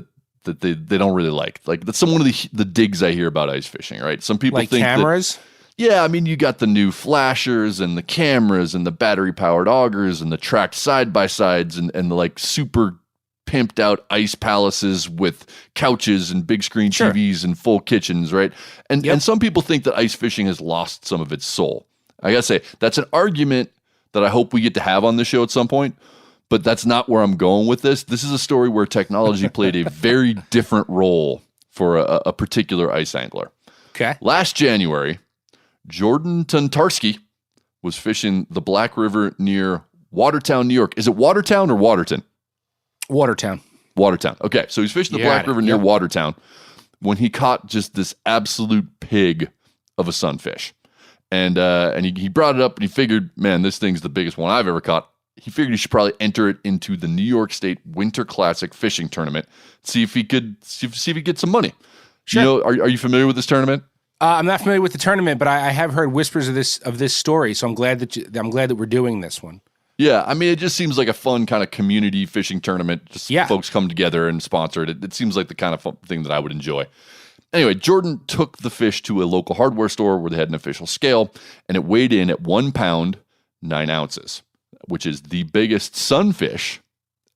they don't really like. Like that's some one of the digs I hear about ice fishing, right? Some people like think cameras. Yeah, I mean, you got the new flashers and the cameras and the battery-powered augers and the tracked side-by-sides and the like super pimped out ice palaces with couches and big screen TVs and full kitchens, right? And some people think that ice fishing has lost some of its soul. I gotta say, that's an argument that I hope we get to have on the show at some point, but that's not where I'm going with this. This is a story where technology played a very different role for a particular ice angler. Okay. Last January, Jordan Tuntarski was fishing the Black River near Watertown, New York. Is it Watertown or Waterton? Watertown. Okay, so he's fishing the Black River near Watertown when he caught just this absolute pig of a sunfish. And he brought it up and he figured, man, this thing's the biggest one I've ever caught. He figured he should probably enter it into the New York State Winter Classic Fishing Tournament. See if he could get some money. Sure. You know, are you familiar with this tournament? I'm not familiar with the tournament, but I have heard whispers of this story. So I'm glad that we're doing this one. Yeah, I mean, it just seems like a fun kind of community fishing tournament. Just folks come together and sponsor it. It seems like the kind of fun thing that I would enjoy. Anyway, Jordan took the fish to a local hardware store where they had an official scale, and it weighed in at 1 pound, 9 ounces, which is the biggest sunfish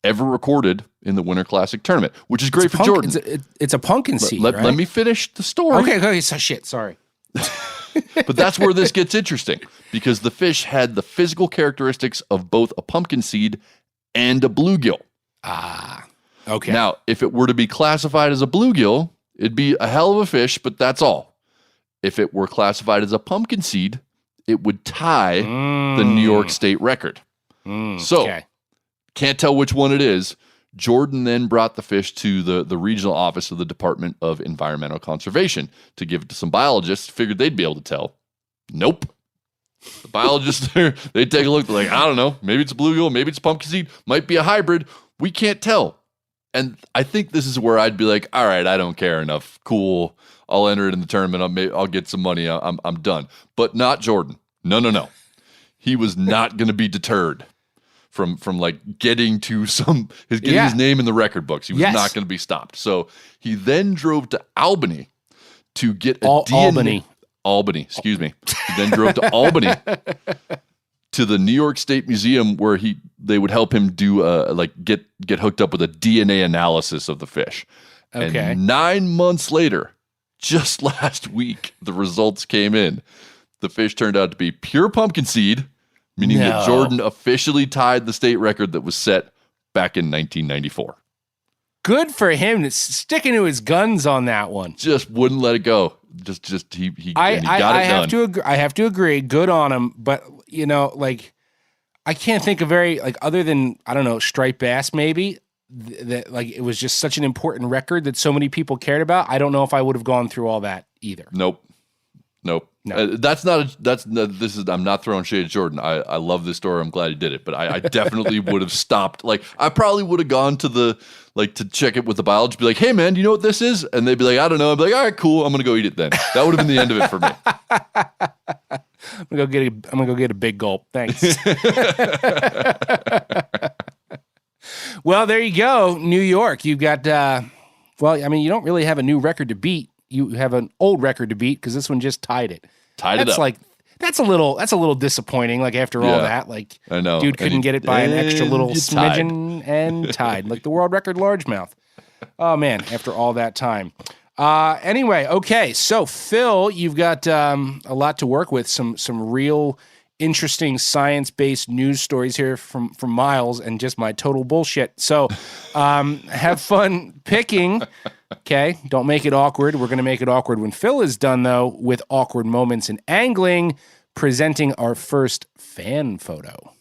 ever recorded in the Winter Classic tournament, which is great for Jordan. It's a pumpkin seed, right? Let me finish the story. Okay, so shit, sorry. But that's where this gets interesting, because the fish had the physical characteristics of both a pumpkin seed and a bluegill. Ah, okay. Now, if it were to be classified as a bluegill, it'd be a hell of a fish, but that's all. If it were classified as a pumpkin seed, it would tie the New York State record. Can't tell which one it is. Jordan then brought the fish to the regional office of the Department of Environmental Conservation to give it to some biologists. Figured they'd be able to tell. Nope. The biologists, they take a look. They're like, I don't know. Maybe it's a bluegill. Maybe it's a pumpkin seed. Might be a hybrid. We can't tell. And I think this is where I'd be like, all right, I don't care enough. Cool. I'll enter it in the tournament. I'll get some money. I'm done. But not Jordan. No. He was not going to be deterred from like getting to his name in the record books. He was not going to be stopped. So he then drove to Albany to get a DNA. Albany, excuse me. He then drove to Albany to the New York State Museum where they would help him do get hooked up with a DNA analysis of the fish. Okay. And 9 months later, just last week, the results came in. The fish turned out to be pure pumpkin seed, meaning that Jordan officially tied the state record that was set back in 1994. Good for him. It's sticking to his guns on that one. Just wouldn't let it go. He got it done. I have to agree. Good on him. But, I can't think of very, like, other than, I don't know, striped bass maybe, that like it was just such an important record that so many people cared about. I don't know if I would have gone through all that either. Nope. No. I'm not throwing shade at Jordan. I love this story. I'm glad he did it, but I definitely would have stopped. Like, I probably would have gone to to check it with the biologist, be like, hey man, do you know what this is? And they'd be like, I don't know. I'd be like, all right, cool. I'm going to go eat it then. That would have been the end of it for me. I'm gonna go get a big gulp. Thanks. Well, there you go. New York. You've got, you don't really have a new record to beat. You have an old record to beat because this one just tied it. That's a little disappointing. Like, after all that, like, I know, dude couldn't get it by an extra little smidgen and tied, like the world record largemouth. Oh man, after all that time. Anyway, okay. So Phil, you've got a lot to work with. Some real interesting science-based news stories here from Miles, and just my total bullshit. So have fun picking. Okay, don't make it awkward. We're going to make it awkward when Phil is done, though, with awkward moments in angling, presenting our first fan photo.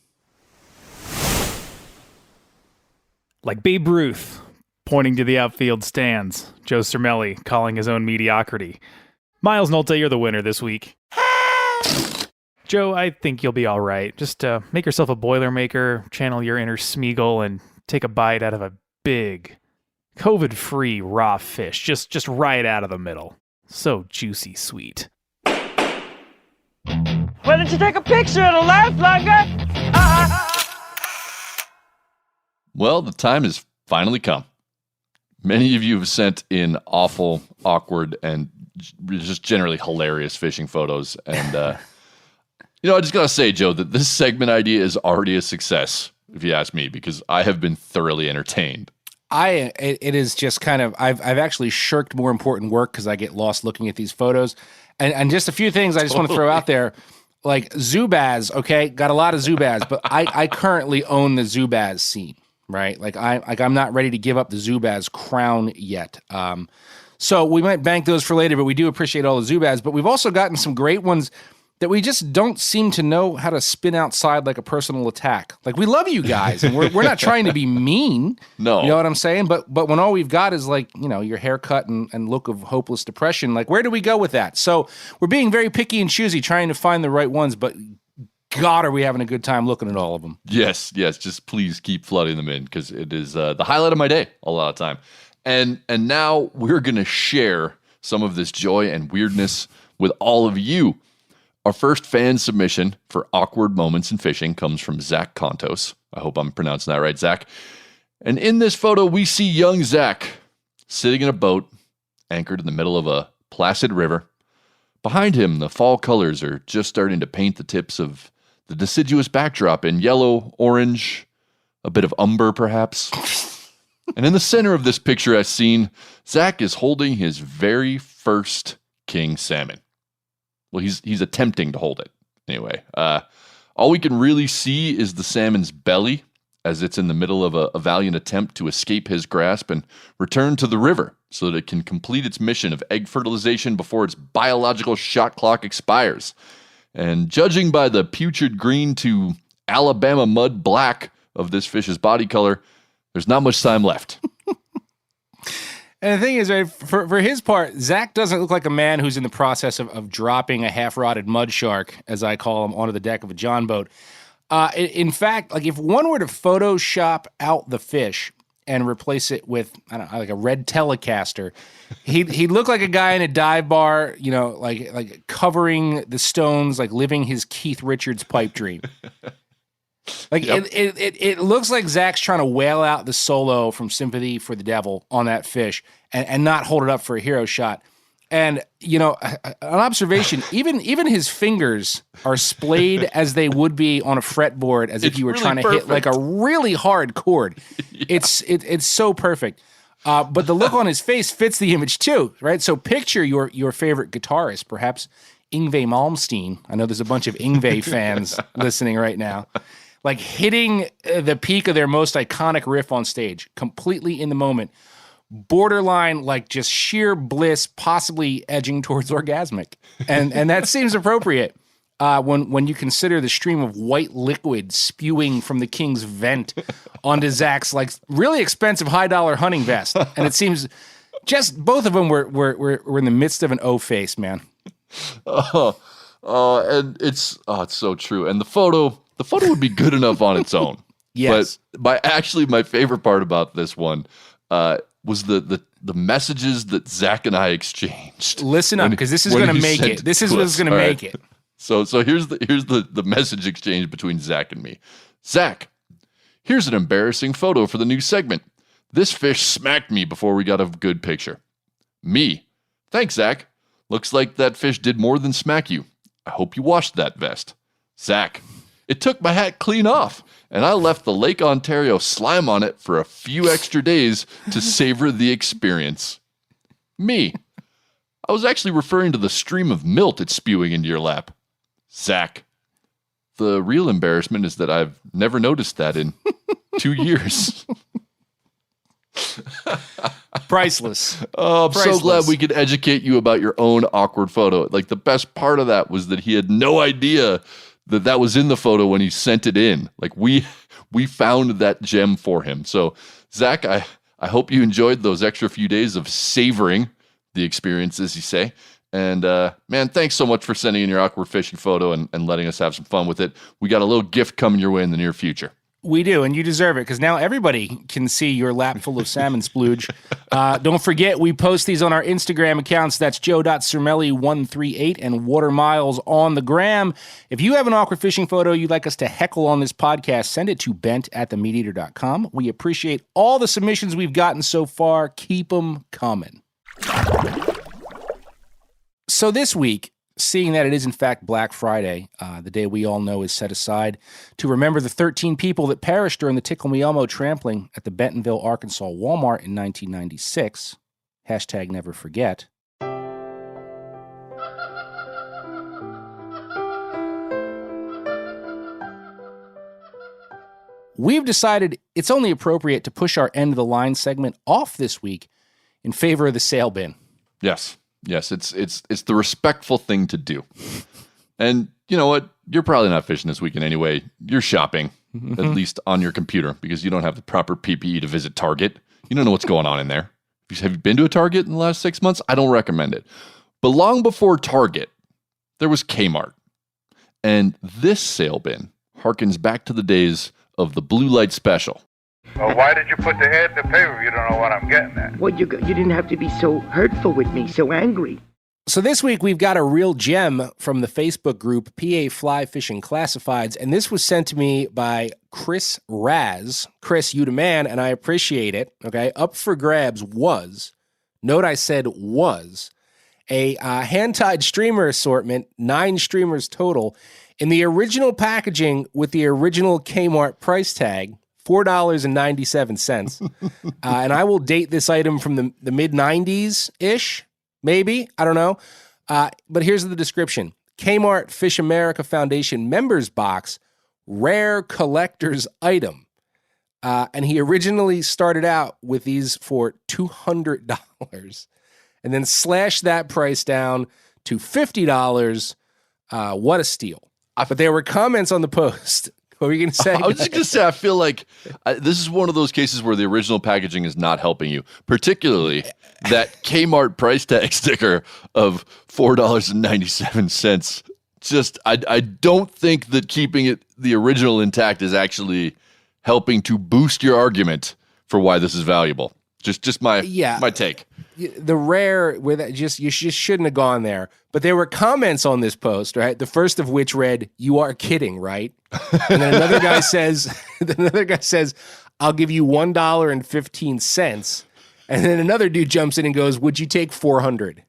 Like Babe Ruth, pointing to the outfield stands. Joe Cermelli calling his own mediocrity. Miles Nolte, you're the winner this week. Joe, I think you'll be all right. Just make yourself a Boilermaker, channel your inner Smeagol, and take a bite out of a big, COVID-free raw fish. Just right out of the middle. So juicy sweet. Why don't you take a picture? It'll last longer. Well, the time has finally come. Many of you have sent in awful, awkward, and just generally hilarious fishing photos. And, I just got to say, Joe, that this segment idea is already a success, if you ask me, because I have been thoroughly entertained. It is just kind of, I've actually shirked more important work because I get lost looking at these photos. And just a few things I just want to throw out there. Like Zubaz, okay? Got a lot of Zubaz, but I currently own the Zubaz scene, right? I'm not ready to give up the Zubaz crown yet. So we might bank those for later, but we do appreciate all the Zubaz. But we've also gotten some great ones that we just don't seem to know how to spin outside like a personal attack. Like, we love you guys, and we're not trying to be mean. No. You know what I'm saying? But when all we've got is, like, your haircut and look of hopeless depression, like, where do we go with that? So we're being very picky and choosy, trying to find the right ones, but God, are we having a good time looking at all of them. Yes. Just please keep flooding them in, because it is the highlight of my day a lot of time. And now we're going to share some of this joy and weirdness with all of you. Our first fan submission for awkward moments in fishing comes from Zach Contos. I hope I'm pronouncing that right, Zach. And in this photo, we see young Zach sitting in a boat anchored in the middle of a placid river. Behind him, the fall colors are just starting to paint the tips of the deciduous backdrop in yellow, orange, a bit of umber perhaps. And in the center of this picturesque scene, Zach is holding his very first king salmon. Well, he's attempting to hold it. Anyway, all we can really see is the salmon's belly as it's in the middle of a valiant attempt to escape his grasp and return to the river so that it can complete its mission of egg fertilization before its biological shot clock expires. And judging by the putrid green to Alabama mud black of this fish's body color, there's not much time left. And the thing is, right, for his part, Zach doesn't look like a man who's in the process of dropping a half-rotted mud shark, as I call him, onto the deck of a John boat. In fact, like, if one were to Photoshop out the fish and replace it with, I don't know, like a red Telecaster, he'd look like a guy in a dive bar, like covering the stones, like living his Keith Richards pipe dream. Like, yep. It looks like Zach's trying to wail out the solo from Sympathy for the Devil on that fish and not hold it up for a hero shot. And, an observation, even his fingers are splayed as they would be on a fretboard, as if you were really trying to hit like a really hard chord. Yeah. It's so perfect. But the look on his face fits the image too, right? So picture your favorite guitarist, perhaps Yngwie Malmsteen. I know there's a bunch of Yngwie fans listening right now. Like, hitting the peak of their most iconic riff on stage, completely in the moment, borderline, like, just sheer bliss, possibly edging towards orgasmic. And that seems appropriate. when you consider the stream of white liquid spewing from the king's vent onto Zach's like really expensive $high hunting vest, and it seems just both of them were in the midst of an O face, man. And it's so true. And the photo would be good enough on its own. Yes. But my favorite part about this one was the messages that Zach and I exchanged. Listen up, because this is going to make it. This is what's going to make it. So here's the message exchange between Zach and me. Zach, here's an embarrassing photo for the new segment. This fish smacked me before we got a good picture. Me, thanks, Zach. Looks like that fish did more than smack you. I hope you washed that vest. Zach, it took my hat clean off, and I left the Lake Ontario slime on it for a few extra days to savor the experience. Me, I was actually referring to the stream of milt it's spewing into your lap. Zach, the real embarrassment is that I've never noticed that in 2 years. Priceless. Oh, I'm Priceless. so glad we could educate you about your own awkward photo. Like, the best part of that was that he had no idea that was in the photo when he sent it in. Like, we found that gem for him. So, Zach, I hope you enjoyed those extra few days of savoring the experience, as you say. And, man, thanks so much for sending in your awkward fishing photo and letting us have some fun with it. We got a little gift coming your way in the near future. We do, and you deserve it, because now everybody can see your lap full of salmon splooge. Don't forget, we post these on our Instagram accounts. That's joe.cermelli138 and Water Miles on the gram. If you have an awkward fishing photo you'd like us to heckle on this podcast, send it to bent@themeateater.com. We appreciate all the submissions we've gotten so far. Keep them coming. So this week, seeing that it is in fact Black Friday, the day we all know is set aside to remember the 13 people that perished during the Tickle Me Elmo trampling at the Bentonville, Arkansas Walmart in 1996. Hashtag never forget. We've decided it's only appropriate to push our end of the line segment off this week in favor of the sale bin. Yes, it's the respectful thing to do. And you know what? You're probably not fishing this weekend anyway. You're shopping, at least on your computer, because you don't have the proper PPE to visit Target. You don't know what's going on in there. Have you been to a Target in the last 6 months? I don't recommend it. But long before Target, there was Kmart. And this sale bin harkens back to the days of the Blue Light Special. Well, why did you put the ad in the paper if you don't know what I'm getting at? Well, you didn't have to be so hurtful with me, so angry. So this week we've got a real gem from the Facebook group PA Fly Fishing Classifieds, and this was sent to me by Chris Raz. Chris, you the man, and I appreciate it. Okay, up for grabs was, note I said was, a hand-tied streamer assortment, 9 streamers total, in the original packaging with the original Kmart price tag. $4.97. And I will date this item from the mid-90s-ish, maybe. I don't know. But here's the description. Kmart Fish America Foundation members box, rare collector's item. And he originally started out with these for $200 and then slashed that price down to $50. What a steal. But there were comments on the post. What were you going to say? I was just going to say, I feel like this is one of those cases where the original packaging is not helping you, particularly that Kmart price tag sticker of $4.97. Just, I don't think that keeping it the original intact is actually helping to boost your argument for why this is valuable. Just my take. The rare, where that you just shouldn't have gone there. But there were comments on this post, right? The first of which read, "You are kidding, right?" And then another guy says, "I'll give you $1.15." And then another dude jumps in and goes, "Would you take $400?"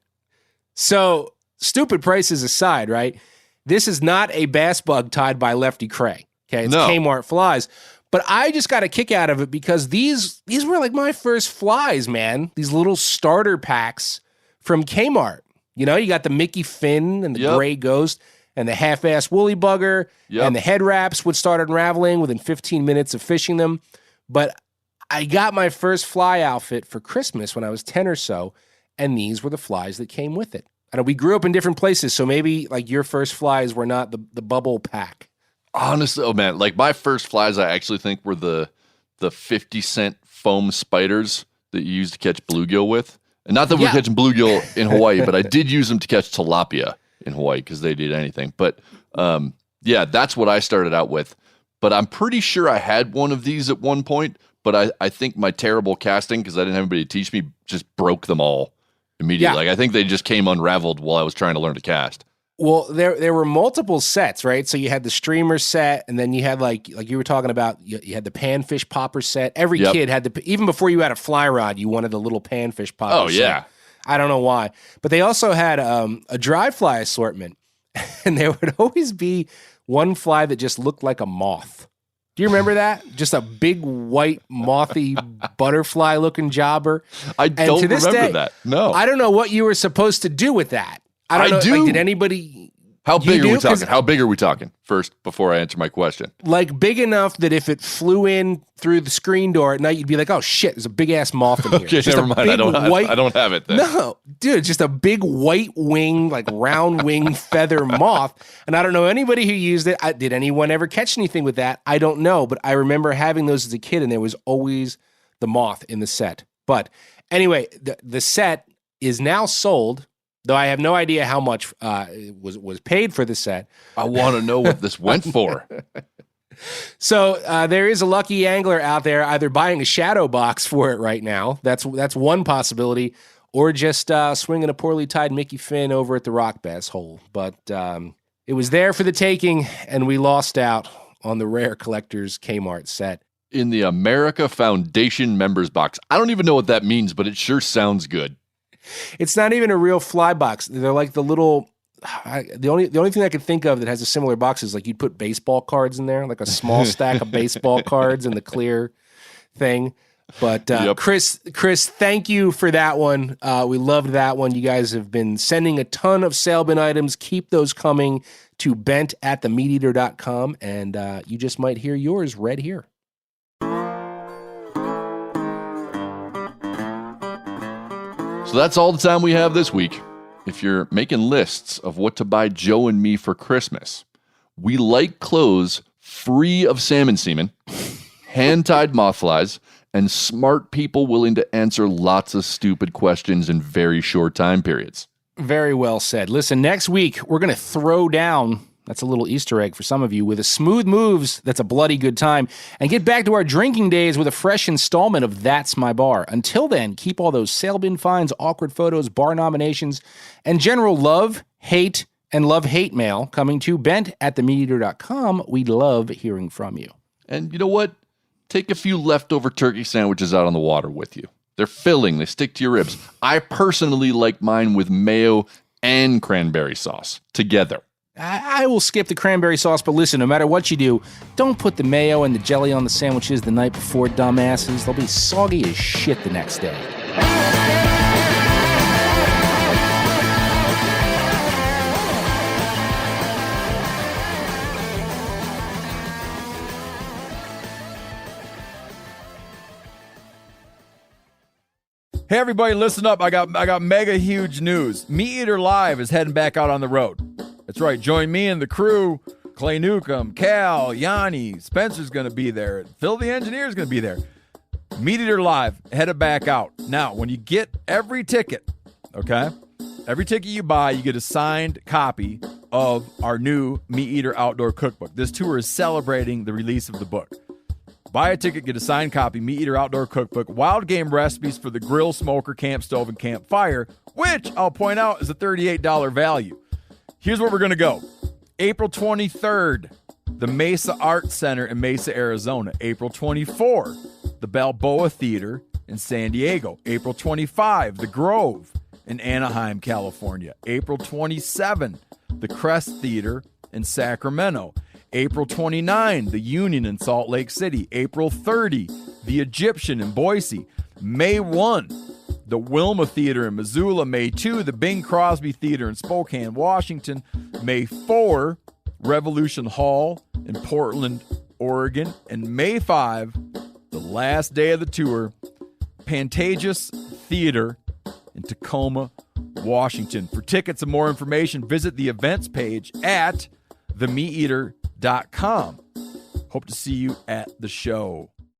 So stupid prices aside, right? This is not a bass bug tied by Lefty Cray. Okay, it's Kmart flies. But I just got a kick out of it because these were like my first flies, man. These little starter packs from Kmart. You know, you got the Mickey Finn and the Gray Ghost and the half-ass woolly bugger and the head wraps would start unraveling within 15 minutes of fishing them. But I got my first fly outfit for Christmas when I was 10 or so, and these were the flies that came with it. I know we grew up in different places, so maybe like your first flies were not the bubble pack. Honestly, oh man, like my first flies I actually think were the 50-cent foam spiders that you used to catch bluegill with. And not that we're catching bluegill in Hawaii, but I did use them to catch tilapia in Hawaii because they did anything. But yeah, that's what I started out with. But I'm pretty sure I had one of these at one point, but I think my terrible casting, because I didn't have anybody to teach me, just broke them all immediately. Like I think they just came unraveled while I was trying to learn to cast. Well, there were multiple sets, right? So you had the streamer set, and then you had like you were talking about, you had the panfish popper set. Every kid had even before you had a fly rod, you wanted the little panfish popper. Oh yeah, set. I don't know why, but they also had a dry fly assortment, and there would always be one fly that just looked like a moth. Do you remember that? Just a big white mothy butterfly looking jobber. I don't remember that. No, I don't know what you were supposed to do with that. I don't know. do. Like, did anybody? How big are we talking? How big are we talking? First, before I answer my question. Like big enough that if it flew in through the screen door at night, you'd be like, "Oh shit, there's a big ass moth in here." Okay, just never mind. I don't have it then. No, dude, just a big white wing, like round wing feather moth. And I don't know anybody who used it. Did anyone ever catch anything with that? I don't know, but I remember having those as a kid, and there was always the moth in the set. But anyway, the set is now sold. Though I have no idea how much was paid for the set. I want to know what this went for. So there is a lucky angler out there either buying a shadow box for it right now. That's one possibility, or just swinging a poorly tied Mickey Finn over at the rock bass hole. But it was there for the taking, and we lost out on the rare collector's Kmart set. In the America Foundation members box. I don't even know what that means, but it sure sounds good. It's not even a real fly box. They're like the little. The only thing I can think of that has a similar box is like you'd put baseball cards in there, like a small stack of baseball cards in the clear thing. But Chris, thank you for that one. We loved that one. You guys have been sending a ton of Sailbin items. Keep those coming to bent@themeateater.com, and you just might hear yours read here. So that's all the time we have this week. If you're making lists of what to buy Joe and me for Christmas, we like clothes free of salmon semen, hand-tied moth flies, and smart people willing to answer lots of stupid questions in very short time periods. Very well said. Listen, next week, we're going to throw down, that's a little Easter egg for some of you, with a Smooth Moves that's a bloody good time, and get back to our drinking days with a fresh installment of That's My Bar. Until then, keep all those Sailbin finds, awkward photos, bar nominations, and general love, hate, and love-hate mail coming to bent@themeateater.com. We love hearing from you. And you know what? Take a few leftover turkey sandwiches out on the water with you. They're filling. They stick to your ribs. I personally like mine with mayo and cranberry sauce together. I will skip the cranberry sauce, but listen, no matter what you do, don't put the mayo and the jelly on the sandwiches the night before, dumbasses. They'll be soggy as shit the next day. Hey everybody, listen up. I got mega huge news. Meat Eater Live is heading back out on the road. That's right. Join me and the crew. Clay Newcomb, Cal, Yanni, Spencer's going to be there. Phil the engineer's going to be there. Meat Eater Live headed back out. Now, when you get every ticket, okay, every ticket you buy, you get a signed copy of our new Meat Eater Outdoor Cookbook. This tour is celebrating the release of the book. Buy a ticket, get a signed copy, Meat Eater Outdoor Cookbook, wild game recipes for the grill, smoker, camp stove, and campfire, which I'll point out is a $38 value. Here's where we're going to go. April 23rd, the Mesa Arts Center in Mesa, Arizona. April 24, the Balboa Theater in San Diego. April 25, the Grove in Anaheim, California. April 27, the Crest Theater in Sacramento. April 29, the Union in Salt Lake City. April 30, the Egyptian in Boise. May 1, the Wilma Theater in Missoula. May 2, the Bing Crosby Theater in Spokane, Washington. May 4, Revolution Hall in Portland, Oregon. And May 5, the last day of the tour, Pantages Theater in Tacoma, Washington. For tickets and more information, visit the events page at themeateater.com. Hope to see you at the show.